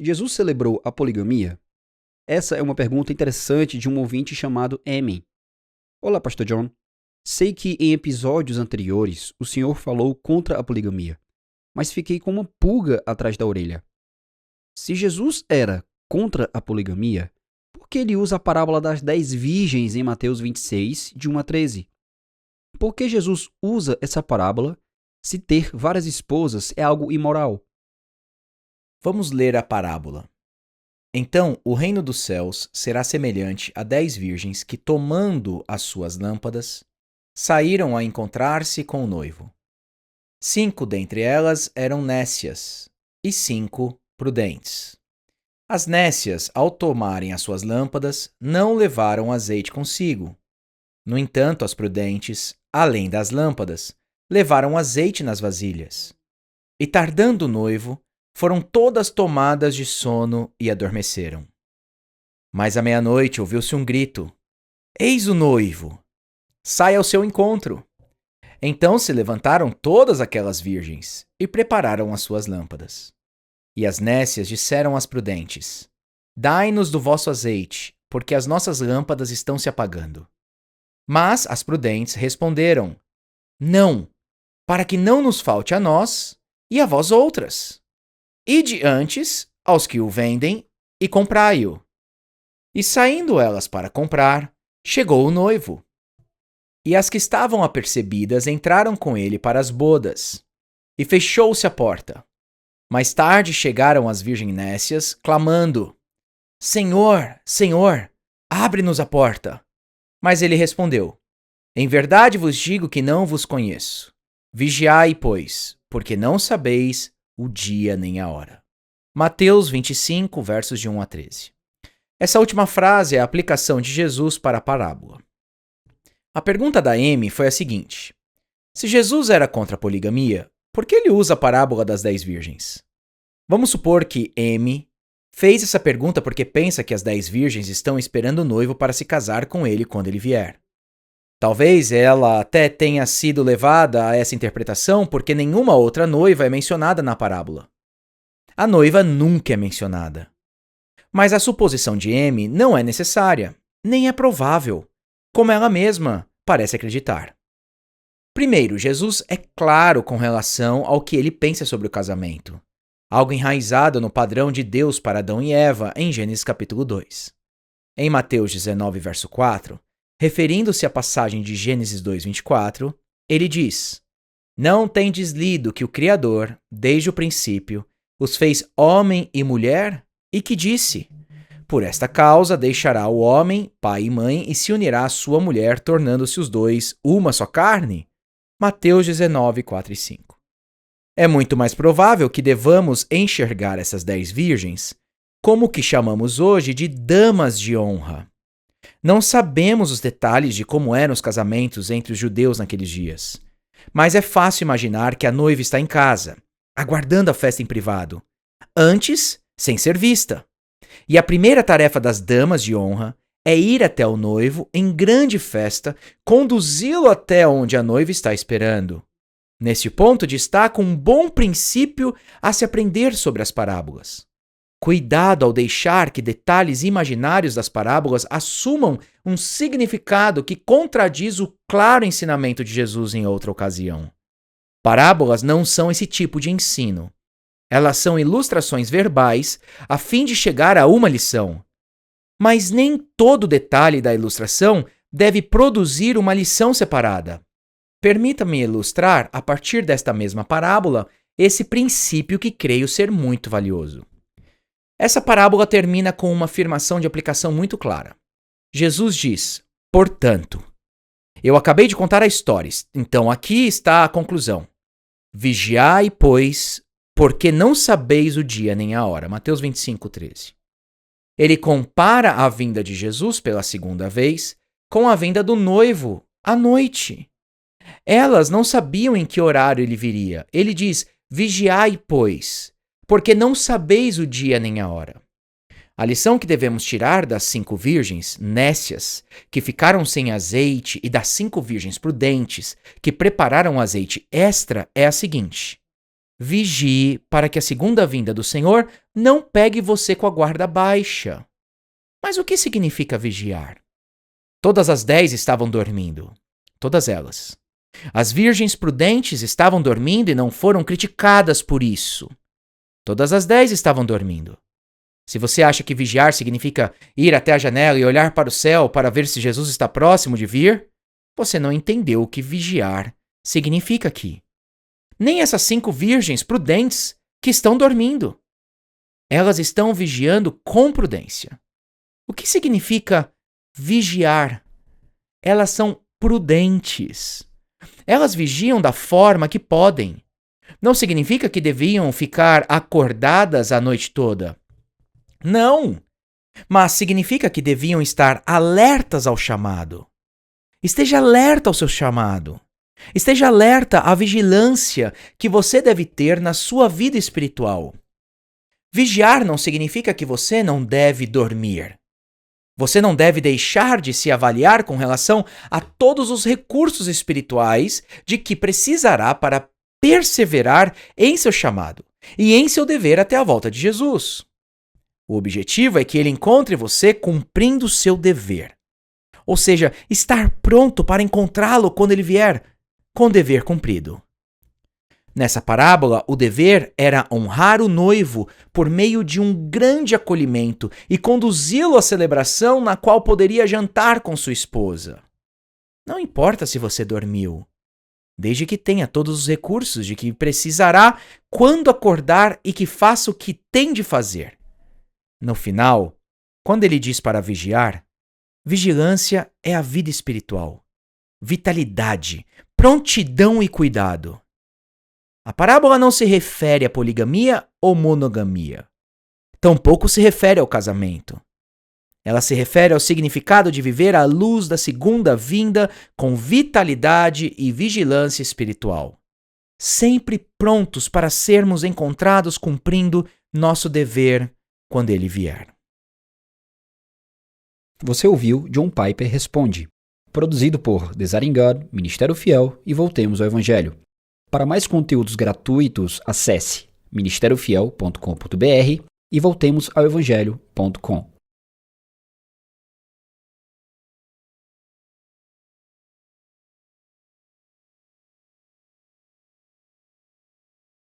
Jesus celebrou a poligamia? Essa é uma pergunta interessante de um ouvinte chamado Emin. Olá, Pastor John. Sei que em episódios anteriores o senhor falou contra a poligamia, mas fiquei com uma pulga atrás da orelha. Se Jesus era contra a poligamia, por que ele usa a parábola das 10 virgens em Mateus 26, de 1 a 13? Por que Jesus usa essa parábola se ter várias esposas é algo imoral? Vamos ler a parábola. Então, o reino dos céus será semelhante a 10 virgens que, tomando as suas lâmpadas, saíram a encontrar-se com o noivo. 5 dentre elas eram nécias e 5 prudentes. As nécias, ao tomarem as suas lâmpadas, não levaram azeite consigo. No entanto, as prudentes, além das lâmpadas, levaram azeite nas vasilhas. E tardando o noivo, foram todas tomadas de sono e adormeceram. Mas à meia-noite ouviu-se um grito: Eis o noivo! Sai ao seu encontro! Então se levantaram todas aquelas virgens e prepararam as suas lâmpadas. E as nécias disseram às prudentes: Dai-nos do vosso azeite, porque as nossas lâmpadas estão se apagando. Mas as prudentes responderam: Não, para que não nos falte a nós e a vós outras. Ide antes aos que o vendem e comprai-o. E saindo elas para comprar, chegou o noivo. E as que estavam apercebidas entraram com ele para as bodas. E fechou-se a porta. Mais tarde chegaram as virgens nécias, clamando: Senhor, Senhor, abre-nos a porta. Mas ele respondeu: Em verdade vos digo que não vos conheço. Vigiai, pois, porque não sabeis o dia nem a hora. Mateus 25, versos de 1 a 13. Essa última frase é a aplicação de Jesus para a parábola. A pergunta da Amy foi a seguinte: se Jesus era contra a poligamia, por que ele usa a parábola das 10 virgens? Vamos supor que Amy fez essa pergunta porque pensa que as 10 virgens estão esperando o noivo para se casar com ele quando ele vier. Talvez ela até tenha sido levada a essa interpretação porque nenhuma outra noiva é mencionada na parábola. A noiva nunca é mencionada. Mas a suposição de Amy não é necessária, nem é provável, como ela mesma parece acreditar. Primeiro, Jesus é claro com relação ao que ele pensa sobre o casamento, algo enraizado no padrão de Deus para Adão e Eva em Gênesis capítulo 2. Em Mateus 19, verso 4, referindo-se à passagem de Gênesis 2:24, ele diz: Não tendes lido que o Criador, desde o princípio, os fez homem e mulher, e que disse: Por esta causa deixará o homem, pai e mãe, e se unirá à sua mulher, tornando-se os dois uma só carne? Mateus 19, 4 e 5. É muito mais provável que devamos enxergar essas 10 virgens como o que chamamos hoje de damas de honra. Não sabemos os detalhes de como eram os casamentos entre os judeus naqueles dias, mas é fácil imaginar que a noiva está em casa, aguardando a festa em privado, antes sem ser vista. E a primeira tarefa das damas de honra é ir até o noivo em grande festa, conduzi-lo até onde a noiva está esperando. Neste ponto destaca um bom princípio a se aprender sobre as parábolas. Cuidado ao deixar que detalhes imaginários das parábolas assumam um significado que contradiz o claro ensinamento de Jesus em outra ocasião. Parábolas não são esse tipo de ensino. Elas são ilustrações verbais a fim de chegar a uma lição. Mas nem todo detalhe da ilustração deve produzir uma lição separada. Permita-me ilustrar, a partir desta mesma parábola, esse princípio que creio ser muito valioso. Essa parábola termina com uma afirmação de aplicação muito clara. Jesus diz: Portanto, eu acabei de contar a história, então aqui está a conclusão. Vigiai, pois, porque não sabeis o dia nem a hora. Mateus 25, 13. Ele compara a vinda de Jesus pela segunda vez com a vinda do noivo à noite. Elas não sabiam em que horário ele viria. Ele diz: Vigiai, pois, porque não sabeis o dia nem a hora. A lição que devemos tirar das 5 virgens nécias, que ficaram sem azeite, e das 5 virgens prudentes, que prepararam azeite extra, é a seguinte: Vigie para que a segunda vinda do Senhor não pegue você com a guarda baixa. Mas o que significa vigiar? Todas as 10 estavam dormindo. Todas elas. As virgens prudentes estavam dormindo e não foram criticadas por isso. Todas as 10 estavam dormindo. Se você acha que vigiar significa ir até a janela e olhar para o céu para ver se Jesus está próximo de vir, você não entendeu o que vigiar significa aqui. Nem essas 5 virgens prudentes que estão dormindo. Elas estão vigiando com prudência. O que significa vigiar? Elas são prudentes. Elas vigiam da forma que podem. Não significa que deviam ficar acordadas a noite toda. Não! Mas significa que deviam estar alertas ao chamado. Esteja alerta ao seu chamado. Esteja alerta à vigilância que você deve ter na sua vida espiritual. Vigiar não significa que você não deve dormir. Você não deve deixar de se avaliar com relação a todos os recursos espirituais de que precisará para perseverar em seu chamado e em seu dever até a volta de Jesus. O objetivo é que ele encontre você cumprindo o seu dever. Ou seja, estar pronto para encontrá-lo quando ele vier, com o dever cumprido. Nessa parábola, o dever era honrar o noivo por meio de um grande acolhimento e conduzi-lo à celebração na qual poderia jantar com sua esposa. Não importa se você dormiu, desde que tenha todos os recursos de que precisará quando acordar e que faça o que tem de fazer. No final, quando ele diz para vigiar, vigilância é a vida espiritual, vitalidade, prontidão e cuidado. A parábola não se refere à poligamia ou monogamia. Tampouco se refere ao casamento. Ela se refere ao significado de viver à luz da segunda vinda com vitalidade e vigilância espiritual, sempre prontos para sermos encontrados cumprindo nosso dever quando ele vier. Você ouviu John Piper Responde, produzido por Desiring God, Ministério Fiel e Voltemos ao Evangelho. Para mais conteúdos gratuitos, acesse ministériofiel.com.br e voltemosaoevangelho.com.